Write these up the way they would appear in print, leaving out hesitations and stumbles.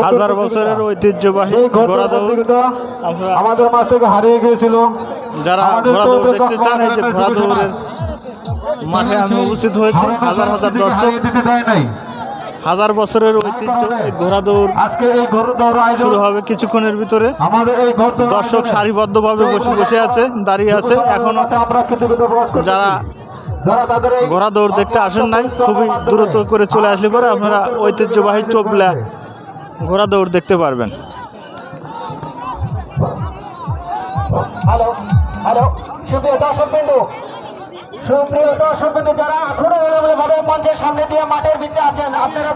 হাজার বছরের ঐতিহ্যবাহী ঘোড়া দৌড় আমাদের মাছ থেকে হারিয়ে গিয়েছিল। যারা ঘোড়া দৌড় দেখতে চান, এই যে ঘোড়া দৌড়ের মাঠে আমি উপস্থিত হয়েছি। হাজার হাজার দর্শক, হাজার বছরের ঐতিহ্য এই ঘোড়া দৌড় শুরু হবে কিছুক্ষণের ভিতরে। দর্শক সারিবদ্ধভাবে বসে আছে, দাঁড়িয়ে আছে। এখনো যারা ঘোড়া দৌড় দেখতে আসেন নাই, খুবই দ্রুত করে চলে আসলে পরে আপনারা ঐতিহ্যবাহী চোপলা ঘোড়া দৌড় দেখতে পারবেন। হ্যালো হ্যালো সুপ্রিয় দর্শকবৃন্দ, যারা এখনো ভাবে মঞ্চের সামনে দিয়ে মাঠের ভিতরে আছেন, আপনারা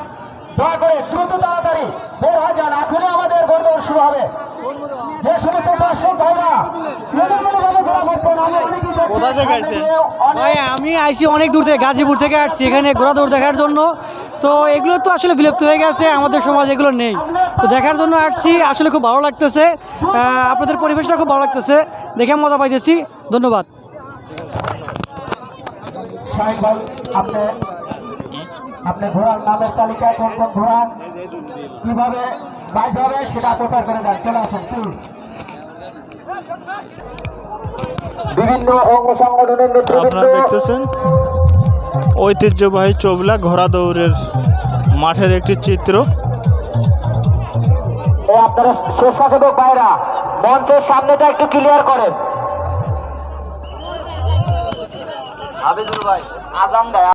দয়া করে দ্রুত তাড়াতাড়ি বের হয়ে যান। এখনই আমাদের ঘোড়া দৌড় শুরু হবে। যে সমস্ত দর্শক ভাইরা আমি আইছি অনেক দূর থেকে, গাজীপুর থেকে আসছি এখানে ঘোড়া দৌড় দেখার জন্য। তো এগুলো তো আসলে বিলুপ্ত হয়ে গেছে, আমাদের সমাজ এগুলো নেই। তো দেখার জন্য আসছি, আসলে খুব ভালো লাগতেছে। আপনাদের পরিবেশটা খুব ভালো লাগতেছে, দেখে মজা পাইতেছি। ধন্যবাদ। আপনি ঘোড়ার নামের তালিকায় কোন কোন ঘোড়া কিভাবে বাইজ হবে সেটা প্রচার করে দেন। চলে আসুন প্লিজ। বিভিন্ন অঙ্গ সংগঠনের আপনারা দেখতেছেন ঐতিহ্যবাহী চোবলা ঘোড়া দৌড়ের মাঠের একটি চিত্র। আপনারা স্বেচ্ছাসেবক ভাইরা মঞ্চের সামনেটা একটু ক্লিয়ার করেন। আবেদুল ভাই আজান দেয়।